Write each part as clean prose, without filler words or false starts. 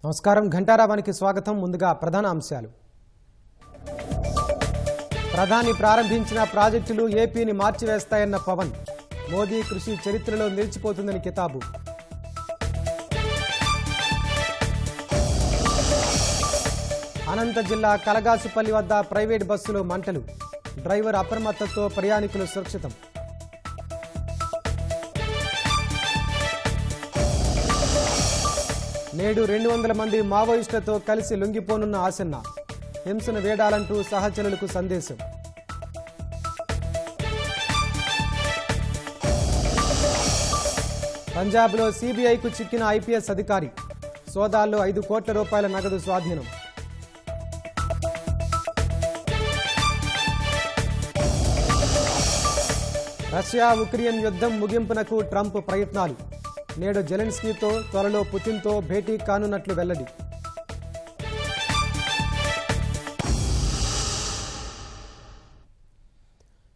నమస్కారం ఘంటారావానికి స్వాగతం. ముందుగా ప్రధాన అంశాలు. ప్రధాని ప్రారంభించిన ప్రాజెక్టులు ఏపీని మార్చివేస్తాయన్న పవన్. మోదీ కృషి చరిత్రలో నిలిచిపోతుందని కితాబు. అనంత జిల్లా కలగాసుపల్లి వద్ద ప్రైవేట్ బస్సులో మంటలు. డ్రైవర్ అప్రమత్తతో ప్రయాణికులు సురక్షితం. నేడు 200 మంది మావోయిస్టులతో కలిసి లొంగిపోనున్న ఆసన్న. హింసను వేడాలంటూ సహచరులకు సందేశం. పంజాబ్లో సీబీఐకు చిక్కిన ఐపీఎస్ అధికారి. సోదాల్లో 5 కోట్ల రూపాయల నగదు స్వాధీనం. రష్యా ఉక్రెయిన్ యుద్ధం ముగింపునకు ట్రంప్ ప్రయత్నాలు. నేడు జెలెన్స్కీతో త్వరలో పుతిన్తో భేటీ కానున్నట్లు వెల్లడి.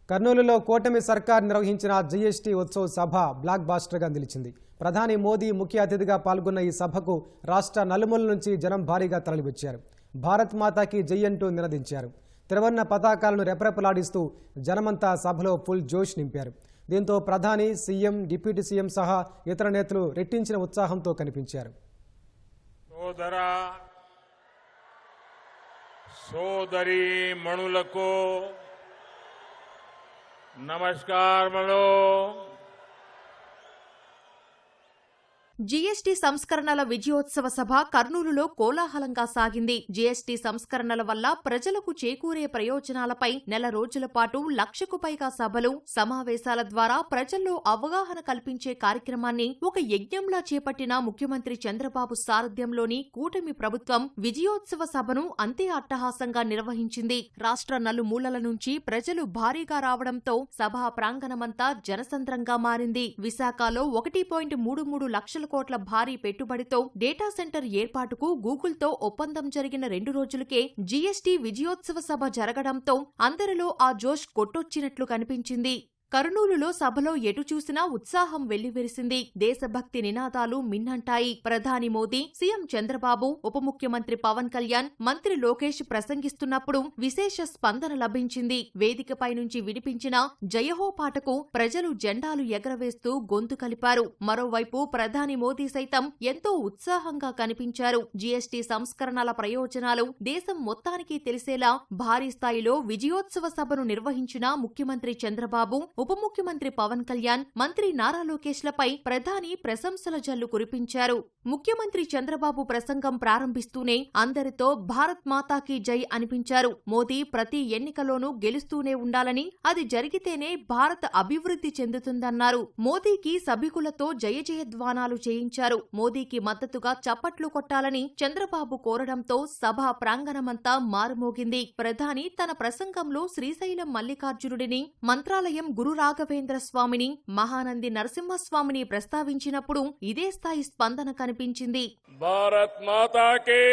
కర్నూలులో కూటమి సర్కార్ నిర్వహించిన జీఎస్టీ ఉత్సవ్ సభ బ్లాక్ బాస్టర్గా నిలిచింది. ప్రధాని మోదీ ముఖ్య అతిథిగా పాల్గొన్న ఈ సభకు రాష్ట్ర నలుమూల నుంచి జనం భారీగా తరలివచ్చారు. భారత్ మాతాకి జై అంటూ నినదించారు. త్రివర్ణ పతాకాలను రెపరెపలాడిస్తూ జనమంతా సభలో ఫుల్ జోష్ నింపారు. దీంతో ప్రధాని, సీఎం, డిప్యూటీ సీఎం సహా ఇతర నేతలు రెట్టించిన ఉత్సాహంతో కనిపించారు. సోదరి మణులకు నమస్కారములు. జీఎస్టీ సంస్కరణల విజయోత్సవ సభ కర్నూలులో కోలాహలంగా సాగింది. జీఎస్టీ సంస్కరణల వల్ల ప్రజలకు చేకూరే ప్రయోజనాలపై నెల రోజుల పాటు 1,00,000కు పైగా సభలు, సమావేశాల ద్వారా ప్రజల్లో అవగాహన కల్పించే కార్యక్రమాన్ని ఒక యజ్ఞంలా చేపట్టిన ముఖ్యమంత్రి చంద్రబాబు సారథ్యంలోని కూటమి ప్రభుత్వం విజయోత్సవ సభను అంతే అట్టహాసంగా నిర్వహించింది. రాష్ట్ర నలుమూలల నుంచి ప్రజలు భారీగా రావడంతో సభా ప్రాంగణమంతా జనసంద్రంగా మారింది. విశాఖలో 1.33 లక్షల కోట్ల భారీ పెట్టుబడితో డేటా సెంటర్ ఏర్పాటుకు గూగుల్తో ఒప్పందం జరిగిన 2 రోజులకే జీఎస్టీ విజయోత్సవ సభ జరగడంతో అందరిలో ఆ జోష్ కొట్టొచ్చినట్లు కనిపించింది. కర్నూలులో సభలో ఎటు చూసినా ఉత్సాహం వెల్లివిరిసింది. దేశభక్తి నినాదాలు మిన్నంటాయి. ప్రధాని మోదీ, సీఎం చంద్రబాబు, ఉప ముఖ్యమంత్రి పవన్ కళ్యాణ్, మంత్రి లోకేష్ ప్రసంగిస్తున్నప్పుడు విశేష స్పందన లభించింది. వేదికపై నుంచి వినిపించిన జయహో పాటకు ప్రజలు జెండాలు ఎగరవేస్తూ గొంతు కలిపారు. మరోవైపు ప్రధాని మోదీ సైతం ఎంతో ఉత్సాహంగా కనిపించారు. జీఎస్టీ సంస్కరణల ప్రయోజనాలు దేశం మొత్తానికి తెలిసేలా భారీ స్థాయిలో విజయోత్సవ సభను నిర్వహించిన ముఖ్యమంత్రి చంద్రబాబు, ఉప ముఖ్యమంత్రి పవన్ కళ్యాణ్, మంత్రి నారా లోకేష్లపై ప్రధాని ప్రశంసల జల్లు కురిపించారు. ముఖ్యమంత్రి చంద్రబాబు ప్రసంగం ప్రారంభిస్తూనే అందరితో భారత్ మాతాకి జై అనిపించారు. మోదీ ప్రతి ఎన్నికలోనూ గెలుస్తూనే ఉండాలని, అది జరిగితేనే భారత్ అభివృద్ధి చెందుతుందన్నారు. మోదీకి సభికులతో జయజయధ్వానాలు చేయించారు. మోదీకి మద్దతుగా చప్పట్లు కొట్టాలని చంద్రబాబు కోరడంతో సభా ప్రాంగణమంతా మారుమోగింది. ప్రధాని తన ప్రసంగంలో శ్రీశైలం మల్లికార్జునుడిని, మంత్రాలయం గురు రాఘవేంద్ర స్వామిని, మహానంది నరసింహస్వామిని ప్రస్తావించినప్పుడు ఇదే స్థాయి స్పందన కనిపించింది. భారత్ మాతాకి,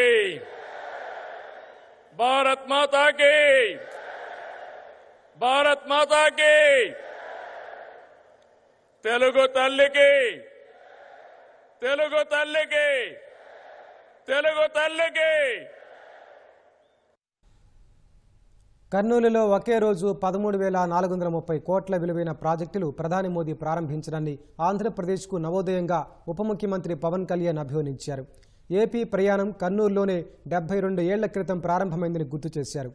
భారత్ మాతాకి, భారత్ మాతాకి, తెలుగు తల్లికి, తెలుగు తల్లికి, తెలుగు తల్లికి. కర్నూలులో ఒకే రోజు 13,430 కోట్ల విలువైన ప్రాజెక్టులు ప్రధాని మోదీ ప్రారంభించడాన్ని ఆంధ్రప్రదేశ్కు నవోదయంగా ఉప ముఖ్యమంత్రి పవన్ కళ్యాణ్ అభివర్ణించారు. ఏపీ ప్రయాణం కర్నూలులోనే 72 ఏళ్ల క్రితం ప్రారంభమైందని గుర్తు చేశారు.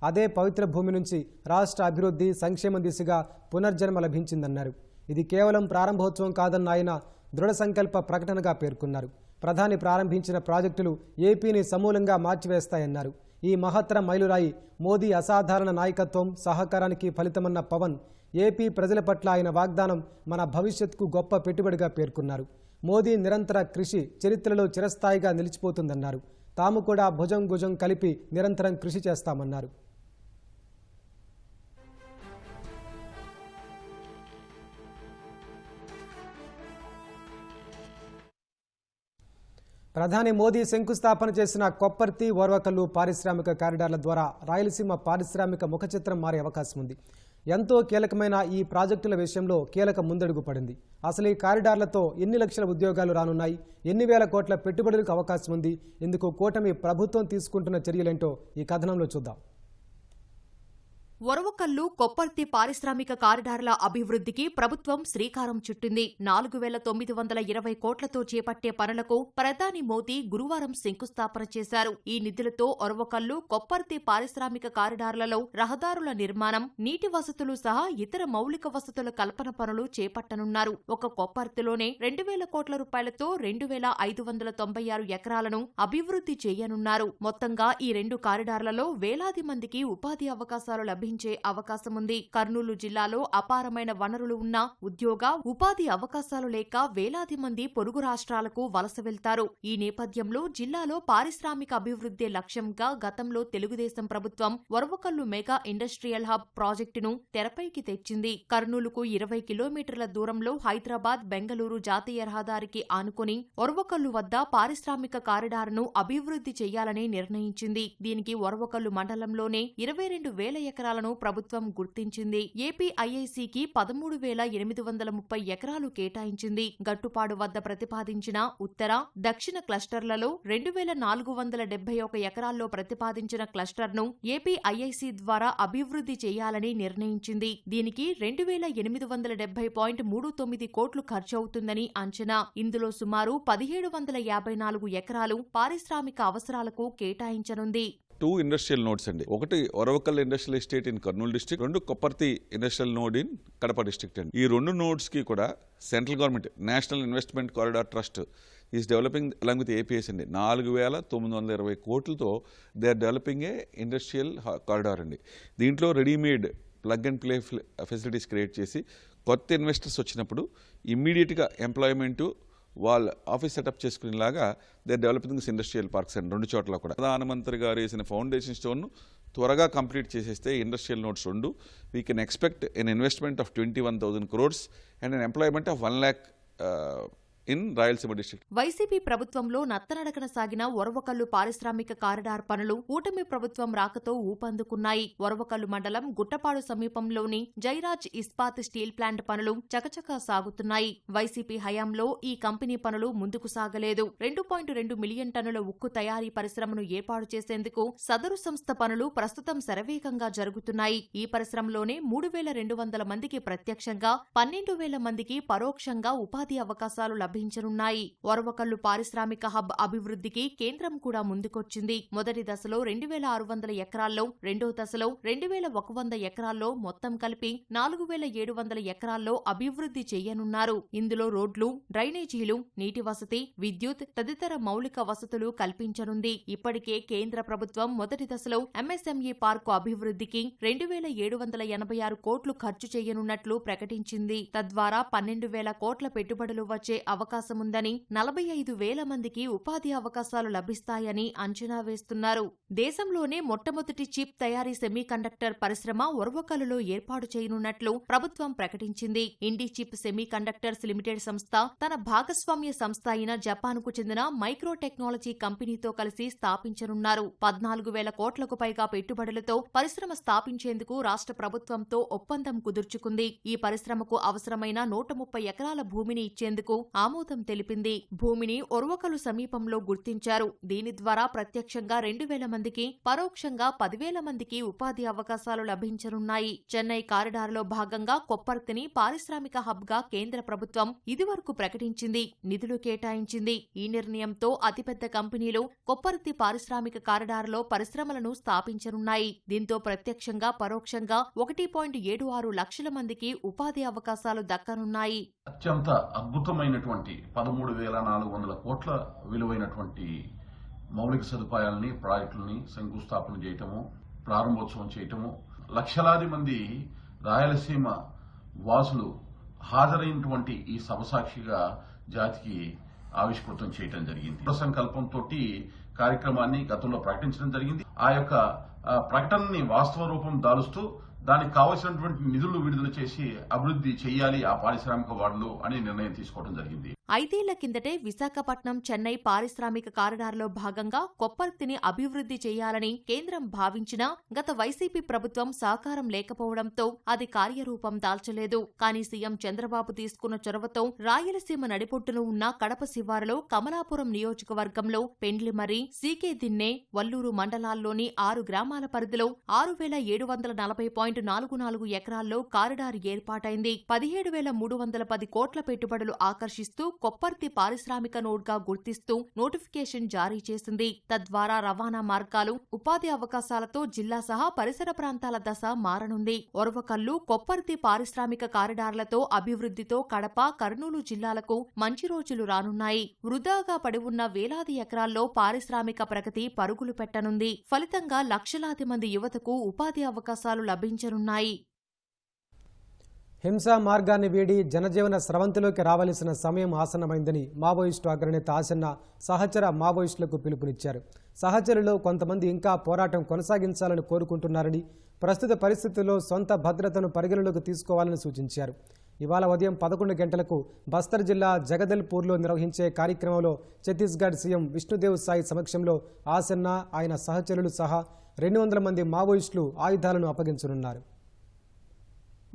అదే పవిత్ర భూమి నుంచి రాష్ట్ర అభివృద్ధి, సంక్షేమం దిశగా పునర్జన్మ లభించిందన్నారు. ఇది కేవలం ప్రారంభోత్సవం కాదన్న ఆయన దృఢ సంకల్ప ప్రకటనగా పేర్కొన్నారు. ప్రధాని ప్రారంభించిన ప్రాజెక్టులు ఏపీని సమూలంగా మార్చివేస్తాయన్నారు. ఈ మహత్తర మైలురాయి మోదీ అసాధారణ నాయకత్వం, సహకారానికి ఫలితమన్న పవన్ ఏపీ ప్రజల పట్ల ఆయన వాగ్దానం మన భవిష్యత్కు గొప్ప పెట్టుబడిగా పేర్కొన్నారు. మోదీ నిరంతర కృషి చరిత్రలో చిరస్థాయిగా నిలిచిపోతుందన్నారు. తాము కూడా భుజం భుజం కలిపి నిరంతరం కృషి చేస్తామన్నారు. ప్రధాని మోదీ శంకుస్థాపన చేసిన కొప్పర్తి, ఓర్వకల్లు పారిశ్రామిక కారిడార్ల ద్వారా రాయలసీమ పారిశ్రామిక ముఖచిత్రం మారే అవకాశం ఉంది. ఎంతో కీలకమైన ఈ ప్రాజెక్టుల విషయంలో కీలక ముందడుగు పడింది. అసలు ఈ కారిడార్లతో ఎన్ని లక్షల ఉద్యోగాలు రానున్నాయి, ఎన్ని వేల కోట్ల పెట్టుబడులకు అవకాశం ఉంది, ఇందుకు కూటమి ప్రభుత్వం తీసుకుంటున్న చర్యలేంటో ఈ కథనంలో చూద్దాం. ఒరవకల్లు కొప్పర్తి పారిశ్రామిక కారిడార్ల అభివృద్ధికి ప్రభుత్వం శ్రీకారం చుట్టింది. 4,920 కోట్లతో చేపట్టే పనులకు ప్రధాని మోదీ గురువారం శంకుస్థాపన చేశారు. ఈ నిధులతో ఒరవకల్లు కొప్పర్తి పారిశ్రామిక కారిడార్లలో రహదారుల నిర్మాణం, నీటి వసతులు సహా ఇతర మౌలిక వసతుల కల్పన పనులు చేపట్టనున్నారు. ఒక కొప్పర్తిలోనే 2,000 కోట్ల రూపాయలతో 2,596 ఎకరాలను అభివృద్ధి చేయనున్నారు. మొత్తంగా ఈ 2 కారిడార్లలో వేలాది మందికి ఉపాధి అవకాశాలు లభించే అవకాశముంది. కర్నూలు జిల్లాలో అపారమైన వనరులు ఉన్నా ఉద్యోగ, ఉపాధి అవకాశాలు లేక వేలాది మంది పొరుగు రాష్ట్రాలకు వలస వెళ్తారు. ఈ నేపథ్యంలో జిల్లాలో పారిశ్రామిక అభివృద్ధి లక్ష్యంగా గతంలో తెలుగుదేశం ప్రభుత్వం ఒరవకల్లు మెగా ఇండస్ట్రియల్ హబ్ ప్రాజెక్టును తెరపైకి తెచ్చింది. కర్నూలుకు 20 కిలోమీటర్ల దూరంలో హైదరాబాద్, బెంగళూరు జాతీయ రహదారికి ఆనుకుని ఒరవకల్లు వద్ద పారిశ్రామిక కారిడార్ను అభివృద్ధి చేయాలని నిర్ణయించింది. దీనికి ఒరవకల్లు మండలంలోనే 22,000 ఎకరాలను ప్రభుత్వం గుర్తించింది. ఏపీఐఐసికి 13,830 ఎకరాలు కేటాయించింది. గట్టుపాడు వద్ద ప్రతిపాదించిన ఉత్తర, దక్షిణ క్లస్టర్లలో 2,471 ఎకరాల్లో ప్రతిపాదించిన క్లస్టర్ను ఏపీఐఐసి ద్వారా అభివృద్ధి చేయాలని నిర్ణయించింది. దీనికి 2,870.39 కోట్లు ఖర్చవుతుందని అంచనా. ఇందులో సుమారు 1,754 ఎకరాలు పారిశ్రామిక అవసరాలకు కేటాయించనుంది. 2 ఇండస్ట్రియల్ నోడ్స్ అండి. ఒకటి Orvakal industrial estate in Kurnool district, 2 Kopparthi industrial node in Kadapa district అండి. ఈ 2 నోడ్స్ కి కూడా central government national investment corridor trust is developing along with APS అండి. 4,920 కోట్లతో they are developing a industrial corridor అండి. దీంట్లో readymade plug and play facilities create చేసి కొత్త ఇన్వెస్టర్స్ వచ్చినప్పుడు ఇమ్మీడియట్గా ఎంప్లాయ్మెంటు వాళ్ళ ఆఫీస్ సెటప్ చేసుకునేలాగా they developing this industrial parks and 2 చోట్ల కూడా. ప్రధానమంత్రి గారు వేసిన ఫౌండేషన్ స్టోన్ త్వరగా కంప్లీట్ చేసేస్తే industrial notes 2 we can expect an investment of 21,000 crores and an employment of 1 lakh in Rayalaseema district. YCP ప్రభుత్వంలో నత్తనడకన సాగిన ఒరవకల్లు పారిశ్రామిక కారిడార్ పనులు కూటమి ప్రభుత్వం రాకతో ఊపందుకున్నాయి. ఒరవకల్లు మండలం గుట్టపాడు సమీపంలోని జైరాజ్ ఇస్పాత్ స్టీల్ ప్లాంట్ పనులు చకచకా సాగుతున్నాయి. వైసీపీ హయాంలో ఈ కంపెనీ పనులు ముందుకు సాగలేదు. 2.2 మిలియన్ టన్నుల ఉక్కు తయారీ పరిశ్రమను ఏర్పాటు చేసేందుకు సదరు సంస్థ పనులు ప్రస్తుతం శరవేగంగా జరుగుతున్నాయి. ఈ పరిశ్రమలోనే 3,200 మందికి ప్రత్యక్షంగా, 12,000 మందికి పరోక్షంగా ఉపాధి అవకాశాలు లభించనున్నాయి. ఒరవకల్లు పారిశ్రామిక హబ్ అభివృద్ధికి కేంద్రం కూడా ముందుకొచ్చింది. మొదటి దశలో 2,600 ఎకరాల్లో, రెండో దశలో 2,100 ఎకరాల్లో మొత్తం కలిపి 4,700 ఎకరాల్లో అభివృద్ధి చేయనున్నారు. ఇందులో రోడ్లు, డ్రైనేజీలు, నీటి వసతి, విద్యుత్ తదితర మౌలిక వసతులు కల్పించనుంది. ఇప్పటికే కేంద్ర ప్రభుత్వం మొదటి దశలో ఎంఎస్ఎంఈ పార్కు అభివృద్ధికి 2,786 కోట్లు ఖర్చు చేయనున్నట్లు ప్రకటించింది. తద్వారా 12,000 కోట్ల పెట్టుబడులు వచ్చే అవకాశముందని, 45,000 మందికి ఉపాధి అవకాశాలు లభిస్తాయని అంచనా వేస్తున్నారు. దేశంలోనే మొట్టమొదటి చిప్ తయారీ సెమీకండక్టర్ పరిశ్రమ ఒరవకల్లులో ఏర్పాటు చేయనున్నట్లు ప్రభుత్వం ప్రకటించింది. ఇండి చిప్ సెమీకండక్టర్స్ లిమిటెడ్ సంస్థ తన భాగస్వామ్య సంస్థ అయిన జపాన్కు చెందిన మైక్రో టెక్నాలజీ కంపెనీతో కలిసి స్థాపించనున్నారు. 14,000 కోట్లకు పైగా పెట్టుబడులతో పరిశ్రమ స్థాపించేందుకు రాష్ట్ర ప్రభుత్వంతో ఒప్పందం కుదుర్చుకుంది. ఈ పరిశ్రమకు అవసరమైన 130 ఎకరాల భూమిని ఇచ్చేందుకు ఆమోదం తెలిపింది. భూమిని ఒరవకల్లు సమీపంలో గుర్తించారు. దీని ద్వారా ప్రత్యక్షంగా 2,000 మందికి, పరోక్షంగా 10,000 మందికి ఉపాధి అవకాశాలు లభించనున్నాయి. చెన్నై కారిడార్లో భాగంగా కొప్పర్తిని పారిశ్రామిక హబ్ గా కేంద్ర ప్రభుత్వం ఇదివరకు ప్రకటించింది, నిధులు కేటాయించింది. ఈ నిర్ణయంతో అతిపెద్ద కంపెనీలు కొప్పర్తి పారిశ్రామిక కారిడార్లో పరిశ్రమలను స్థాపించనున్నాయి. దీంతో ప్రత్యక్షంగా, పరోక్షంగా 1.76 లక్షల మందికి ఉపాధి అవకాశాలు దక్కనున్నాయి. అత్యంత అద్భుతమైనటువంటి 13,400 కోట్ల విలువైనటువంటి మౌలిక సదుపాయాలని, ప్రాజెక్టులని శంకుస్థాపన చేయటము, ప్రారంభోత్సవం చేయటము, లక్షలాది మంది రాయలసీమ వాసులు హాజరైనటువంటి ఈ సభసాక్షిగా జాతికి ఆవిష్కృతం చేయటం జరిగింది. సంకల్పంతో కార్యక్రమాన్ని గతంలో ప్రకటించడం జరిగింది. ఆ యొక్క ప్రకటనని వాస్తవ రూపం దాలుస్తూ దానికి కావలసినటువంటి నిధులు విడుదల చేసి అభివృద్ధి చేయాలి ఆ పారిశ్రామిక వార్డులు అని నిర్ణయం తీసుకోవడం జరిగింది. 5 ఏళ్ల కిందటే విశాఖపట్నం చెన్నై పారిశ్రామిక కారిడార్లో భాగంగా కొప్పర్తిని అభివృద్ధి చేయాలని కేంద్రం భావించినా గత వైసీపీ ప్రభుత్వం సహకారం లేకపోవడంతో అది కార్యరూపం దాల్చలేదు. కానీ సీఎం చంద్రబాబు తీసుకున్న చొరవతో రాయలసీమ నడిపొట్టున ఉన్న కడప శివారులో కమలాపురం నియోజకవర్గంలో పెండ్లిమర్రి, సీకే దిన్నె, వల్లూరు మండలాల్లోని 6 గ్రామాల పరిధిలో 6,740.44 ఎకరాల్లో కారిడార్ ఏర్పాటైంది. 17,310 కోట్ల పెట్టుబడులు ఆకర్షిస్తూ కొప్పర్తి పారిశ్రామిక నోడ్గా గుర్తిస్తూ నోటిఫికేషన్ జారీ చేసింది. తద్వారా రవాణా మార్గాలు, ఉపాధి అవకాశాలతో జిల్లా సహా పరిసర ప్రాంతాల దశ మారనుంది. ఒరవకల్లు, కొప్పర్తి పారిశ్రామిక కారిడార్లతో అభివృద్ధితో కడప, కర్నూలు జిల్లాలకు మంచి రోజులు రానున్నాయి. వృధాగా పడి ఉన్న వేలాది ఎకరాల్లో పారిశ్రామిక ప్రగతి పరుగులు పెట్టనుంది. ఫలితంగా లక్షలాది మంది యువతకు ఉపాధి అవకాశాలు లభించనున్నాయి. హింసా మార్గాన్ని వీడి జనజీవన స్రవంతిలోకి రావాల్సిన సమయం ఆసన్నమైందని మావోయిస్టు అగ్రనేత ఆసన్న సహచర మావోయిస్టులకు పిలుపునిచ్చారు. సహచరులో కొంతమంది ఇంకా పోరాటం కొనసాగించాలని కోరుకుంటున్నారని, ప్రస్తుత పరిస్థితుల్లో సొంత భద్రతను పరిగణలోకి తీసుకోవాలని సూచించారు. ఇవాళ ఉదయం 11 గంటలకు బస్తర్ జిల్లా జగదల్పూర్లో నిర్వహించే కార్యక్రమంలో ఛత్తీస్గఢ్ సీఎం విష్ణుదేవ్ సాయి సమక్షంలో ఆసన్న, ఆయన సహచరులు సహా 200 మంది మావోయిస్టులు ఆయుధాలను అప్పగించనున్నారు.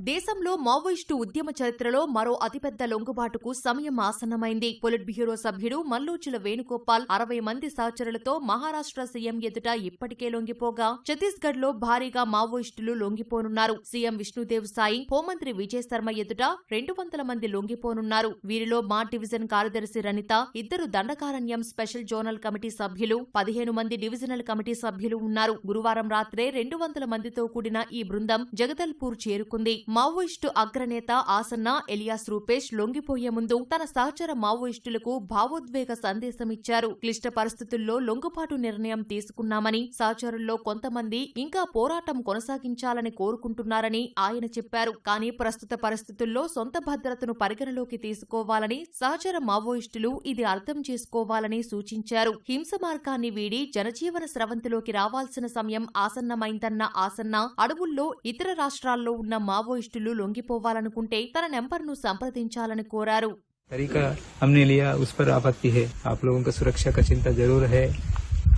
దేశంలో మావోయిస్టు ఉద్యమ చరిత్రలో మరో అతిపెద్ద లొంగుబాటుకు సమయం ఆసన్నమైంది. పొలిట్ బ్యూరో సభ్యుడు మల్లోచుల వేణుగోపాల్ 60 మంది సహచరులతో మహారాష్ట్ర సీఎం ఎదుట ఇప్పటికే లొంగిపోగా ఛత్తీస్గఢ్ లో భారీగా మావోయిస్టులు లొంగిపోనున్నారు. సీఎం విష్ణుదేవ్ సాయి, హోంమంత్రి విజయ్ శర్మ ఎదుట 200 మంది లొంగిపోనున్నారు. వీరిలో మా డివిజన్ కార్యదర్శి రనిత, 2 దండకారణ్యం స్పెషల్ జోనల్ కమిటీ సభ్యులు, 15 మంది డివిజనల్ కమిటీ సభ్యులు ఉన్నారు. గురువారం రాత్రే 200 మందితో కూడిన ఈ బృందం జగదల్పూర్ చేరుకుంది. మావోయిస్టు అగ్రనేత ఆసన్న ఎలియాస్ రూపేష్ లొంగిపోయే ముందు తన సహచర మావోయిస్టులకు భావోద్వేగ సందేశమిచ్చారు. క్లిష్ట పరిస్థితుల్లో లొంగుబాటు నిర్ణయం తీసుకున్నామని, సహచరుల్లో కొంతమంది ఇంకా పోరాటం కొనసాగించాలని కోరుకుంటున్నారని ఆయన చెప్పారు. కానీ ప్రస్తుత పరిస్థితుల్లో సొంత భద్రతను పరిగణలోకి తీసుకోవాలని సహచర మావోయిస్టులు ఇది అర్థం చేసుకోవాలని సూచించారు. హింస మార్గాన్ని వీడి జనజీవన స్రవంతిలోకి రావాల్సిన సమయం ఆసన్నమైందన్న ఆసన్న అడవుల్లో ఇతర రాష్ట్రాల్లో ఉన్న మావోయిస్టులు లొంగిపోవాలనుకుంటే తన నెంబర్ను సంప్రదించాలని కోరారు. तरीका हमने लिया उस पर आपत्ति है. आप लोगों का सुरक्षा का चिंता जरूर है.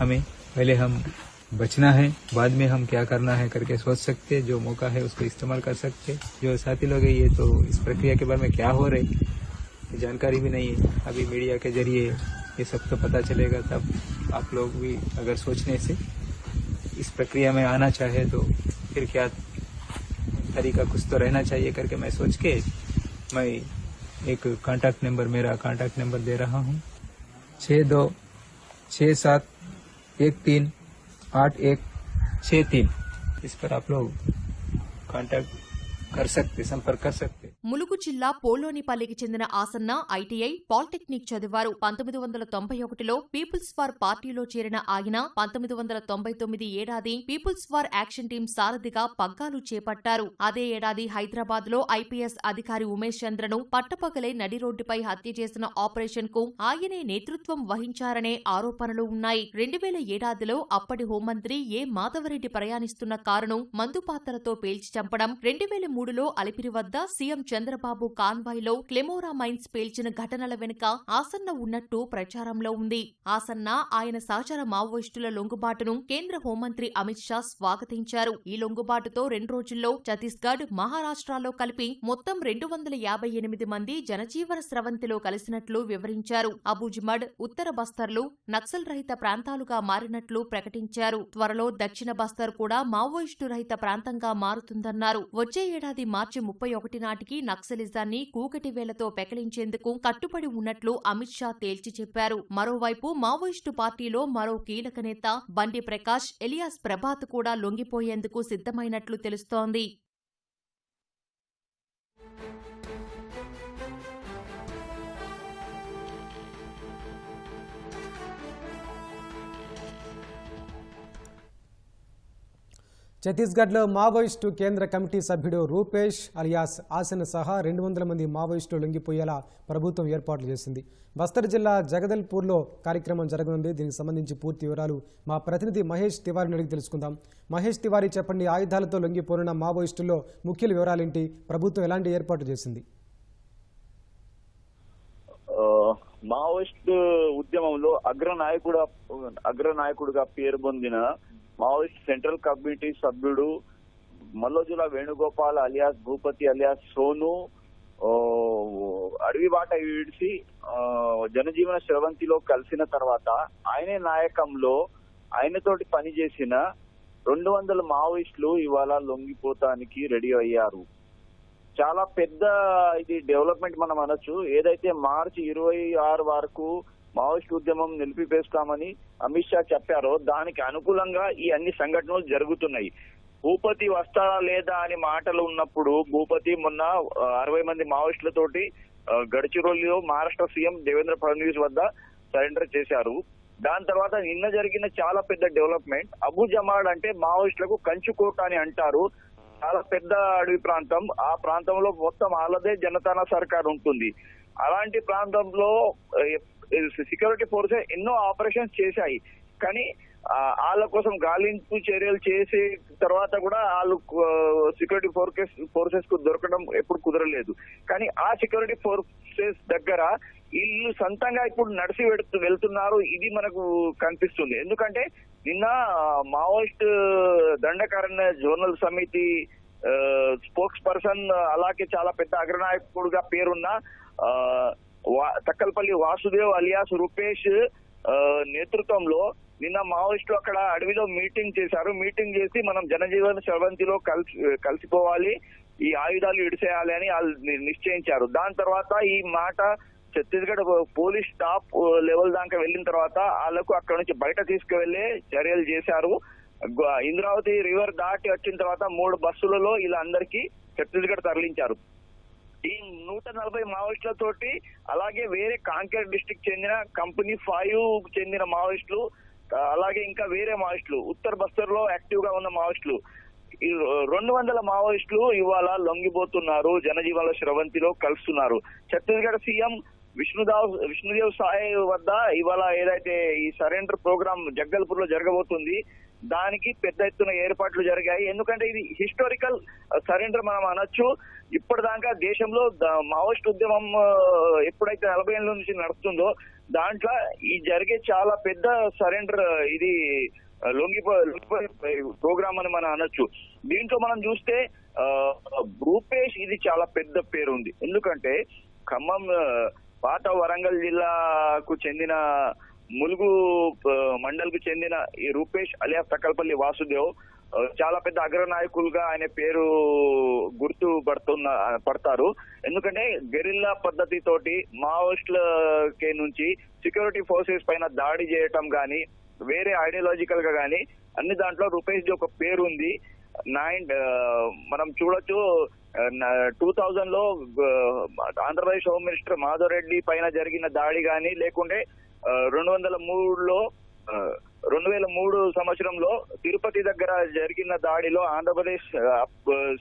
हमें पहले हम बचना है, बाद में हम क्या करना है करके सोच सकते. जो मौका है उसको इस्तेमाल कर सकते. जो साथी लोग हैं ये तो इस प्रक्रिया के बारे में क्या हो रही जानकारी भी नहीं है. अभी मीडिया के जरिए ये सब तो पता चलेगा, तब आप लोग भी अगर सोचने से इस प्रक्रिया में आना चाहे तो फिर क्या तरीका कुछ तो रहना चाहिए करके मैं सोच के मैं एक मेरा कांटेक्ट नंबर दे रहा हूँ. 6267138163. इस पर आप लोग कांटेक्ट कर सकते, संपर्क कर सकते. ములుగు జిల్లా పోలోనిపల్లికి చెందిన ఆసన్న ఐటీఐ, పాలిటెక్నిక్ చదివారు. 1991లో పీపుల్స్ వార్ పార్టీలో చేరిన ఆయన 1999 ఏడాది పీపుల్స్ వార్ యాక్షన్ టీం సారథిగా పగ్గాలు చేపట్టారు. అదే ఏడాది హైదరాబాద్ లో ఐపీఎస్ అధికారి ఉమేష్ చంద్రను పట్టపగలే నడి రోడ్డుపై హత్య చేసిన ఆపరేషన్ కు ఆయనే నేతృత్వం వహించారనే ఆరోపణలు ఉన్నాయి. 2000 ఏడాదిలో అప్పటి హోంమంత్రి ఏ మాధవరెడ్డి ప్రయాణిస్తున్న కారును మందుపాత్రతో పేల్చి చంపడం, 2003లో అలిపిరి వద్ద సీఎం చంద్రబాబు కాన్వాయ్లో క్లెమోరా మైన్స్ పేల్చిన ఘటనల వెనుక ఆసన్న ఉన్నట్టు ప్రచారంలో ఉంది. ఆసన్న, ఆయన సహచర మావోయిస్టుల లొంగుబాటును కేంద్ర హోంమంత్రి అమిత్ షా స్వాగతించారు. ఈ లొంగుబాటుతో 2 రోజుల్లో ఛత్తీస్గఢ్, మహారాష్ట్రలో కలిపి మొత్తం 258 మంది జనజీవన స్రవంతిలో కలిసినట్లు వివరించారు. అబూజ్మడ్, ఉత్తర బస్తర్లు నక్సల్ రహిత ప్రాంతాలుగా మారినట్లు ప్రకటించారు. త్వరలో దక్షిణ బస్తర్ కూడా మావోయిస్టు రహిత ప్రాంతంగా మారుతుందన్నారు. వచ్చే ఏడాది మార్చి 31 నాటికి నక్సలిజాన్ని కూకటి వేలతో పెకలించేందుకు కట్టుబడి ఉన్నట్లు అమిత్ షా తేల్చి చెప్పారు. మరోవైపు మావోయిస్టు పార్టీలో మరో కీలక నేత బండి ప్రకాష్, ఎలియాస్ ప్రభాత్ కూడా లొంగిపోయేందుకు సిద్ధమైనట్లు తెలుస్తోంది. ఛత్తీస్గఢ్లో మావోయిస్టు కేంద్ర కమిటీ సభ్యుడు రూపేష్ అలియాస్ ఆసన్ సహా 200 మంది మావోయిస్టులు లొంగిపోయేలా ప్రభుత్వం ఏర్పాట్లు చేసింది. బస్తర్ జిల్లా జగదల్పూర్లో కార్యక్రమం జరగనుంది. దీనికి సంబంధించి పూర్తి వివరాలు మా ప్రతినిధి మహేష్ తివారీని అడిగి తెలుసుకుందాం. మహేష్ తివారీ, చెప్పండి, ఆయుధాలతో లొంగిపోనున్న మావోయిస్టుల్లో ముఖ్య వివరాలేంటి? ప్రభుత్వం ఎలాంటి ఏర్పాటు చేసింది? మావోయిస్ట్ ఉద్యమంలో అగ్రనాయకుడుగా పేరు పొందిన మావోయిస్ట్ సెంట్రల్ కమిటీ సభ్యుడు మల్లోజుల వేణుగోపాల్ అలియాస్ భూపతి అలియాస్ సోను అడవి బాట విడిచి జనజీవన స్రవంతిలో కలిసిన తర్వాత ఆయనే నాయకంలో ఆయనతోటి పనిచేసిన 200 మావోయిస్టులు ఇవాళ లొంగిపోతానికి రెడీ అయ్యారు. చాలా పెద్ద ఇది డెవలప్మెంట్ మనం అనొచ్చు. ఏదైతే మార్చి 26 వరకు మావోయిస్ట్ ఉద్యమం నిలిపివేస్తామని అమిత్ షా చెప్పారో దానికి అనుకూలంగా ఈ అన్ని సంఘటనలు జరుగుతున్నాయి. భూపతి వస్తారా లేదా అని మాటలు ఉన్నప్పుడు భూపతి మొన్న 60 మంది మావోయిస్టులతోటి గడ్చిరోలిలో మహారాష్ట్ర సీఎం దేవేంద్ర ఫడ్నవీస్ వద్ద సరెండర్ చేశారు. దాని తర్వాత నిన్న జరిగిన చాలా పెద్ద డెవలప్మెంట్. అబు జమాడ్ అంటే మావోయిస్టులకు కంచుకోట అని అంటారు. చాలా పెద్ద అడవి ప్రాంతం. ఆ ప్రాంతంలో మొత్తం వాళ్ళదే జనతానా సర్కార్ ఉంటుంది. అలాంటి ప్రాంతంలో సెక్యూరిటీ ఫోర్సెస్ ఎన్నో ఆపరేషన్స్ చేశాయి. కానీ వాళ్ళ కోసం గాలింపు చర్యలు చేసే తర్వాత కూడా వాళ్ళు సెక్యూరిటీ ఫోర్సెస్ కు దొరకడం ఎప్పుడు కుదరలేదు. కానీ ఆ సెక్యూరిటీ ఫోర్సెస్ దగ్గర వీళ్ళు సొంతంగా ఇప్పుడు నడిచి వెళ్తున్నారు. ఇది మనకు కనిపిస్తుంది. ఎందుకంటే నిన్న మావోయిస్ట్ దండకారణ్య జోనల్ సమితి స్పోక్స్ పర్సన్, అలాగే చాలా పెద్ద అగ్రనాయకుడుగా పేరున్న తక్కల్పల్లి వాసుదేవ్ అలియాస్ రూపేష్ నేతృత్వంలో నిన్న మావోయిస్టులు అక్కడ అడవిలో మీటింగ్ చేశారు. మీటింగ్ చేసి మనం జనజీవన స్రవంతిలో కలిసిపోవాలి, ఈ ఆయుధాలు ఇడిసేయాలి అని వాళ్ళు నిశ్చయించారు. దాని తర్వాత ఈ మాట ఛత్తీస్గఢ్ పోలీస్ టాప్ లెవెల్ దాకా వెళ్ళిన తర్వాత వాళ్ళకు అక్కడ నుంచి బయట తీసుకువెళ్లే చర్యలు చేశారు. ఇంద్రావతి రివర్ దాటి వచ్చిన తర్వాత 3 బస్సులలో ఇలా అందరికీ ఛత్తీస్గఢ్ తరలించారు. ఈ 140 మావోయిస్టులతోటి అలాగే వేరే కాంకేర్ డిస్ట్రిక్ట్ చెందిన కంపెనీ 5 చెందిన మావోయిస్టులు, అలాగే ఇంకా వేరే మావోయిస్టులు, ఉత్తర్ బస్తర్ లో యాక్టివ్ గా ఉన్న మావోయిస్టులు, ఈ 200 మావోయిస్టులు ఇవాళ లొంగిపోతున్నారు, జనజీవన స్రవంతిలో కలుస్తున్నారు. ఛత్తీస్గఢ్ సీఎం విష్ణుదేవ్ సాయ్ వద్ద ఇవాళ ఏదైతే ఈ సరెండర్ ప్రోగ్రామ్ జగదల్పూర్ లో జరగబోతుంది దానికి పెద్ద ఎత్తున ఏర్పాట్లు జరిగాయి. ఎందుకంటే ఇది హిస్టారికల్ సరెండర్ మనం అనొచ్చు. ఇప్పటిదాకా దేశంలో మావోయిస్ట్ ఉద్యమం ఎప్పుడైతే 40 ఏళ్ళ నుంచి నడుస్తుందో దాంట్లో ఈ జరిగే చాలా పెద్ద సరెండర్, ఇది లొంగిపోయే ప్రోగ్రామ్ అని మనం అనొచ్చు. దీంట్లో మనం చూస్తే రూపేష్ ఇది చాలా పెద్ద పేరు ఉంది. ఎందుకంటే ఖమ్మం పాత వరంగల్ జిల్లాకు చెందిన ములుగు మండల్ కు చెందిన ఈ రూపేష్ అలియాస్ తక్కల్పల్లి వాసుదేవ్ చాలా పెద్ద అగ్రనాయకులుగా ఆయన పేరు పడతారు. ఎందుకంటే గెరిల్లా పద్ధతితోటి మావోయిస్టుల నుంచి సెక్యూరిటీ ఫోర్సెస్ పైన దాడి చేయటం గాని, వేరే ఐడియాలజికల్ గా గానీ అన్ని దాంట్లో రూపేష్ ది ఒక పేరు ఉంది. మనం చూడొచ్చు 2000 లో ఆంధ్రప్రదేశ్ హోమ్ మినిస్టర్ మాధవ్ రెడ్డి పైన జరిగిన దాడి గాని, లేకుంటే 2003 సంవత్సరంలో తిరుపతి దగ్గర జరిగిన దాడిలో ఆంధ్రప్రదేశ్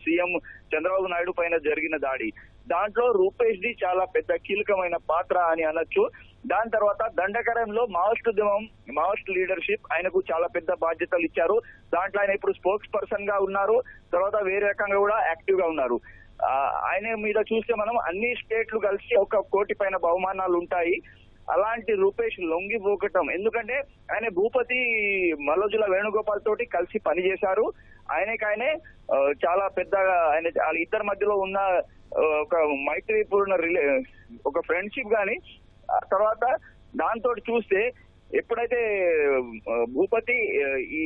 సీఎం చంద్రబాబు నాయుడు పైన జరిగిన దాడి, దాంట్లో రూపేష్ ది చాలా పెద్ద కీలకమైన పాత్ర అని అనొచ్చు. దాని తర్వాత దండకరంలో మావోయిస్ట్ లీడర్షిప్ ఆయనకు చాలా పెద్ద బాధ్యతలు ఇచ్చారు. దాంట్లో ఆయన ఇప్పుడు స్పోక్స్ పర్సన్ గా ఉన్నారు. తర్వాత వేరే రకంగా కూడా యాక్టివ్ గా ఉన్నారు. ఆయన మీద చూస్తే మనం అన్ని స్టేట్లు కలిసి 1 కోటి పైన బహుమానాలు ఉంటాయి. అలాంటి రూపేష్ లొంగిపోకటం, ఎందుకంటే ఆయన భూపతి మల్లోజుల వేణుగోపాల్ తోటి కలిసి పనిచేశారు. ఆయనే చాలా పెద్దగా వాళ్ళ ఇద్దరి మధ్యలో ఉన్న ఒక మైత్రిపూర్ణ ఒక ఫ్రెండ్షిప్ గాని, తర్వాత దాంతో చూస్తే ఎప్పుడైతే భూపతి ఈ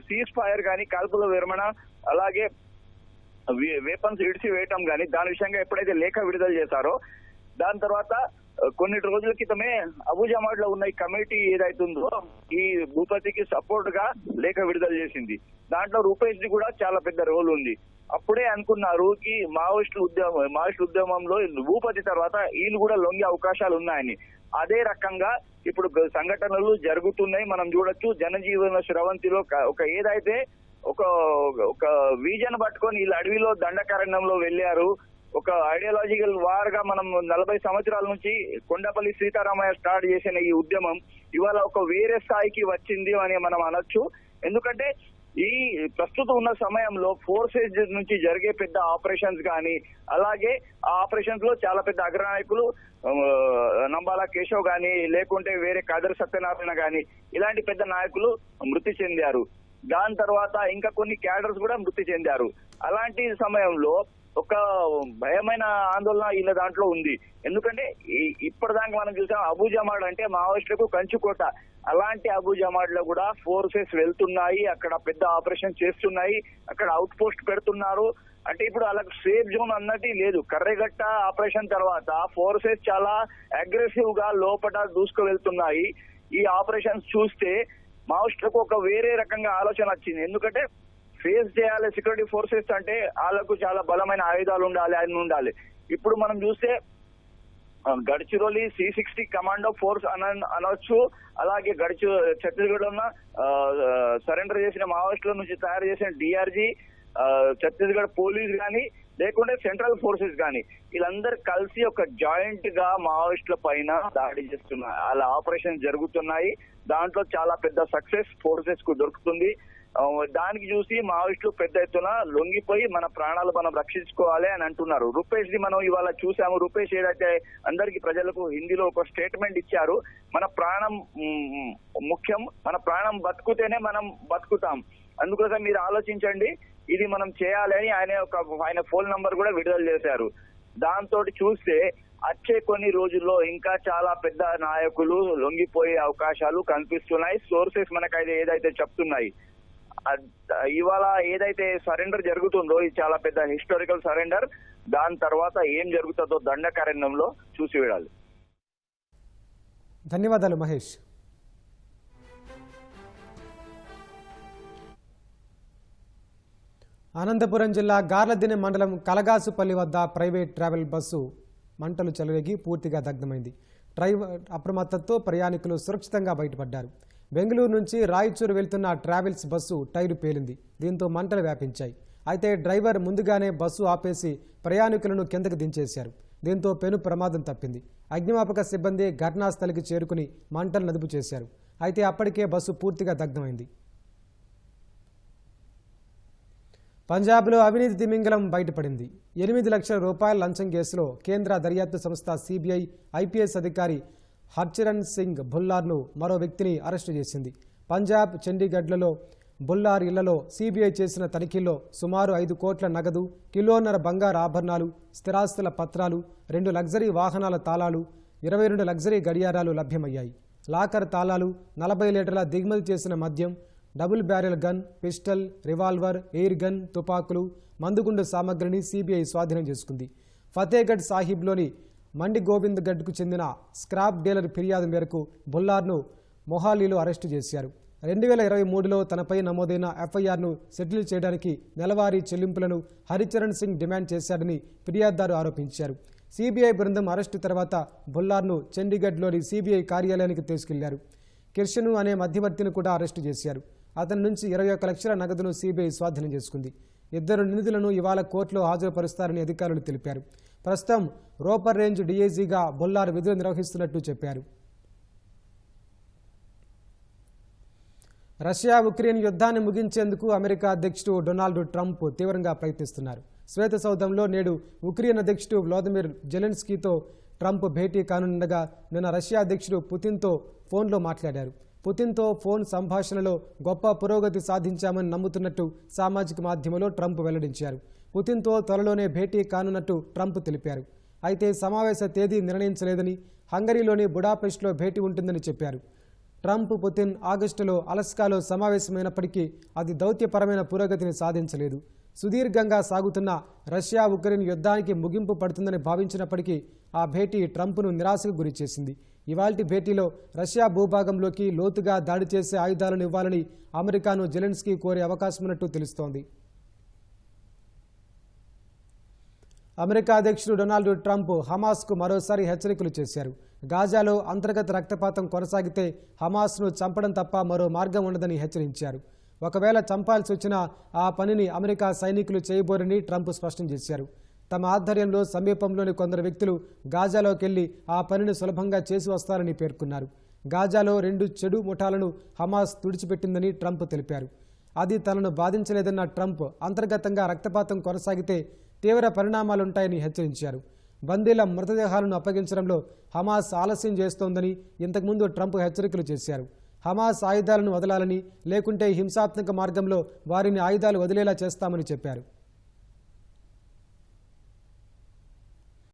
సీజ్ ఫైర్ గాని, కాల్పుల విరమణ, అలాగే వేపన్స్ ఇడిచి వేయటం గాని దాని విషయంగా ఎప్పుడైతే లేఖ విడుదల చేశారో దాని తర్వాత కొన్ని రోజుల క్రితమే అబుజమాడ్ లో ఉన్న ఈ కమిటీ ఏదైతుందో ఈ భూపతికి సపోర్ట్ గా లేఖ విడుదల చేసింది. దాంట్లో రూపేష్ ది కూడా చాలా పెద్ద రోల్ ఉంది. అప్పుడే అనుకున్నారు కి మావోయిస్ట్ ఉద్యమంలో భూపతి తర్వాత వీళ్ళు కూడా లొంగే అవకాశాలు ఉన్నాయని. అదే రకంగా ఇప్పుడు సంఘటనలు జరుగుతున్నాయి. మనం చూడొచ్చు జనజీవన స్రవంతిలో ఒక ఏదైతే ఒక ఒక విజన్ పట్టుకొని వీళ్ళు అడవిలో దండకారణ్యంలో వెళ్ళారు. ఒక ఐడియాలజికల్ వార్ గా మనం 40 సంవత్సరాల నుంచి కొండపల్లి సీతారామయ్య స్టార్ట్ చేసిన ఈ ఉద్యమం ఇవాళ ఒక వేరే స్థాయికి వచ్చింది అని మనం అనొచ్చు. ఎందుకంటే ఈ ప్రస్తుతం ఉన్న సమయంలో ఫోర్సెస్ నుంచి జరిగే పెద్ద ఆపరేషన్స్ కానీ, అలాగే ఆ ఆపరేషన్స్ లో చాలా పెద్ద అగ్రనాయకులు నంబాల కేశవ్ గాని, లేకుంటే వేరే కాదర్ సత్యనారాయణ గాని, ఇలాంటి పెద్ద నాయకులు మృతి చెందారు. దాని తర్వాత ఇంకా కొన్ని క్యాడర్స్ కూడా మృతి చెందారు. అలాంటి సమయంలో ఒక భయమైన ఆందోళన వీళ్ళ దాంట్లో ఉంది. ఎందుకంటే ఇప్పటిదాకా మనం చూసాం అబూ జమాడ్ అంటే మావోయిస్టులకు కంచుకోట. అలాంటి అబూ జమాడ్ లో కూడా ఫోర్సెస్ వెళ్తున్నాయి, అక్కడ పెద్ద ఆపరేషన్ చేస్తున్నాయి, అక్కడ అవుట్ పోస్ట్ పెడుతున్నారు. అంటే ఇప్పుడు వాళ్ళకి సేఫ్ జోన్ అన్నది లేదు. కర్రెగట్ట ఆపరేషన్ తర్వాత ఫోర్సెస్ చాలా అగ్రెసివ్ గా లోపల దూసుకు వెళ్తున్నాయి. ఈ ఆపరేషన్స్ చూస్తే మావోయిస్టులకు ఒక వేరే రకంగా ఆలోచన వచ్చింది. ఎందుకంటే ఫేస్ చేయాలి సెక్యూరిటీ ఫోర్సెస్ అంటే వాళ్ళకు చాలా బలమైన ఆయుధాలు ఉండాలి, అన్ని ఉండాలి. ఇప్పుడు మనం చూస్తే గడ్చిరోలి C60 కమాండో ఫోర్స్ అనొచ్చు, అలాగే ఛత్తీస్గఢ్ లో ఉన్న సరెండర్ చేసిన మావోయిస్టుల నుంచి తయారు చేసిన DRG, ఛత్తీస్గఢ్ పోలీస్ గాని, లేకుంటే సెంట్రల్ ఫోర్సెస్ గాని, వీళ్ళందరూ కలిసి ఒక జాయింట్ గా మావోయిస్టుల పైన దాడి చేస్తున్నారు. అలా ఆపరేషన్ జరుగుతున్నాయి. దాంట్లో చాలా పెద్ద సక్సెస్ ఫోర్సెస్ కు దొరుకుతుంది. దానికి చూసి మావోయిస్టులు పెద్ద ఎత్తున లొంగిపోయి మన ప్రాణాలు మనం రక్షించుకోవాలి అని అంటున్నారు. రూపేష్ ది మనం ఇవాళ చూసాము. రూపేష్ ఏదైతే అందరికి ప్రజలకు హిందీలో ఒక స్టేట్మెంట్ ఇచ్చారు, మన ప్రాణం ముఖ్యం, మన ప్రాణం బతుకుతేనే మనం బతుకుతాం, అందుకోసం మీరు ఆలోచించండి, ఇది మనం చేయాలి అని ఆయన ఫోన్ నంబర్ కూడా విడుదల చేశారు. దాంతో చూస్తే వచ్చే కొన్ని రోజుల్లో ఇంకా చాలా పెద్ద నాయకులు లొంగిపోయే అవకాశాలు కనిపిస్తున్నాయి. సోర్సెస్ మనకు ఏదైతే చెప్తున్నాయి, ఇవాళ ఏదైతే సరెండర్ జరుగుతుందో ఇది చాలా పెద్ద హిస్టారికల్ సరెండర్. దాని తర్వాత ఏం జరుగుతుందో దండకారణ్యంలో చూసి విడాలి. ధన్యవాదాలు మహేష్. అనంతపురం జిల్లా గార్లదిన్నె మండలం కలగాసుపల్లి వద్ద ప్రైవేట్ ట్రావెల్ బస్సు మంటలు చెలరేగి పూర్తిగా దగ్ధమైంది. డ్రైవర్ అప్రమత్తతో ప్రయాణికులు సురక్షితంగా బయటపడ్డారు. బెంగళూరు నుంచి రాయచూరు వెళ్తున్న ట్రావెల్స్ బస్సు టైరు పేలింది. దీంతో మంటలు వ్యాపించాయి. అయితే డ్రైవర్ ముందుగానే బస్సు ఆపేసి ప్రయాణికులను కిందకు దించేశారు. దీంతో పెను ప్రమాదం తప్పింది. అగ్నిమాపక సిబ్బంది ఘటనాస్థలికి చేరుకుని మంటలు అదుపు చేశారు. అయితే అప్పటికే బస్సు పూర్తిగా దగ్ధమైంది. పంజాబ్లో అవినీతి తిమింగలం బయటపడింది. 8 లక్షల రూపాయల లంచం కేసులో కేంద్ర దర్యాప్తు సంస్థ CBI IPS అధికారి హర్చరణ్ సింగ్ భుల్లార్ను మరో వ్యక్తిని అరెస్టు చేసింది. పంజాబ్ చండీగఢ్లలో భుల్లార్ ఇళ్లలో CBI చేసిన తనిఖీల్లో సుమారు 5 కోట్ల నగదు, కిలోన్నర బంగారు ఆభరణాలు, స్థిరాస్తుల పత్రాలు, 2 లగ్జరీ వాహనాల తాళాలు, 22 లగ్జరీ గడియారాలు లభ్యమయ్యాయి. లాకర్ తాళాలు, 40 లీటర్ల దిగుమతి చేసిన మద్యం, double barrel gun, pistol, revolver, air gun, తుపాకులు, మందుగుండు సామగ్రిని CBI స్వాధీనం చేసుకుంది. ఫతేగఢ్ సాహిబ్లోని మండి గోవింద్ గఢ్కు చెందిన స్క్రాప్ డీలర్ ఫిర్యాదు మేరకు బుల్లార్ను మొహాలీలో అరెస్టు చేశారు. 2023లో తనపై నమోదైన FIRను సెటిల్ చేయడానికి నెలవారీ చెల్లింపులను హరిచరణ్ సింగ్ డిమాండ్ చేశాడని ఫిర్యాదుదారు ఆరోపించారు. CBI బృందం అరెస్టు తర్వాత బుల్లార్ను చండీగఢ్లోని CBI కార్యాలయానికి తీసుకెళ్లారు. కిర్షను అనే మధ్యవర్తిని కూడా అరెస్టు చేశారు. అతని నుంచి 21 లక్షల నగదును CBI స్వాధీనం చేసుకుంది. 2 నిందితులను ఇవాళ కోర్టులో హాజరుపరుస్తారని అధికారులు తెలిపారు. ప్రస్తుతం రోపర్ రేంజ్ DIGగా బుల్లార్ విధులు నిర్వహిస్తున్నట్టు చెప్పారు. రష్యా ఉక్రెయిన్ యుద్ధాన్ని ముగించేందుకు అమెరికా అధ్యక్షుడు డొనాల్డ్ ట్రంప్ తీవ్రంగా ప్రయత్నిస్తున్నారు. శ్వేత సౌధంలో నేడు ఉక్రెయిన్ అధ్యక్షుడు వ్లాదిమిర్ జెలెన్స్కీతో ట్రంప్ భేటీ కానుండగా నిన్న రష్యా అధ్యక్షుడు పుతిన్తో ఫోన్లో మాట్లాడారు. పుతిన్తో ఫోన్ సంభాషణలో గొప్ప పురోగతి సాధించామని నమ్ముతున్నట్టు సామాజిక మాధ్యమంలో ట్రంప్ వెల్లడించారు. పుతిన్తో త్వరలోనే భేటీ కానున్నట్టు ట్రంప్ తెలిపారు. అయితే సమావేశ తేదీ నిర్ణయించలేదని, హంగరీలోని బుడాపెస్ట్లో భేటీ ఉంటుందని చెప్పారు. ట్రంప్, పుతిన్ ఆగస్టులో అలస్కాలో సమావేశమైనప్పటికీ అది దౌత్యపరమైన పురోగతిని సాధించలేదు. సుదీర్ఘంగా సాగుతున్న రష్యా ఉక్రెయిన్ యుద్ధానికి ముగింపు పడుతుందని భావించినప్పటికీ ఆ భేటీ ట్రంప్ను నిరాశకు గురిచేసింది. ఇవాల్టి భేటీలో రష్యా భూభాగంలోకి లోతుగా దాడి చేసే ఆయుధాలను ఇవ్వాలని అమెరికాను జెలెన్స్కీ కోరే అవకాశమున్నట్టు తెలుస్తోంది. అమెరికా అధ్యక్షుడు డొనాల్డ్ ట్రంప్ హమాస్కు మరోసారి హెచ్చరికలు చేశారు. గాజాలో అంతర్గత రక్తపాతం కొనసాగితే హమాస్ను చంపడం తప్ప మరో మార్గం ఉండదని హెచ్చరించారు. ఒకవేళ చంపాల్సి వచ్చినా ఆ పనిని అమెరికా సైనికులు చేయబోరని ట్రంప్ స్పష్టం చేశారు. తమ ఆధ్వర్యంలో సమీపంలోని కొందరు వ్యక్తులు గాజాలోకి వెళ్లి ఆ పనిని సులభంగా చేసి వస్తారని పేర్కొన్నారు. గాజాలో 2 చెడు ముఠాలను హమాస్ తుడిచిపెట్టిందని ట్రంప్ తెలిపారు. అది తనను బాధించలేదన్న ట్రంప్ అంతర్గతంగా రక్తపాతం కొనసాగితే తీవ్ర పరిణామాలుంటాయని హెచ్చరించారు. బందీల మృతదేహాలను అప్పగించడంలో హమాస్ ఆలస్యం చేస్తోందని ఇంతకుముందు ట్రంప్ హెచ్చరికలు చేశారు. హమాస్ ఆయుధాలను వదలాలని, లేకుంటే హింసాత్మక మార్గంలో వారిని ఆయుధాలు వదిలేలా చేస్తామని చెప్పారు.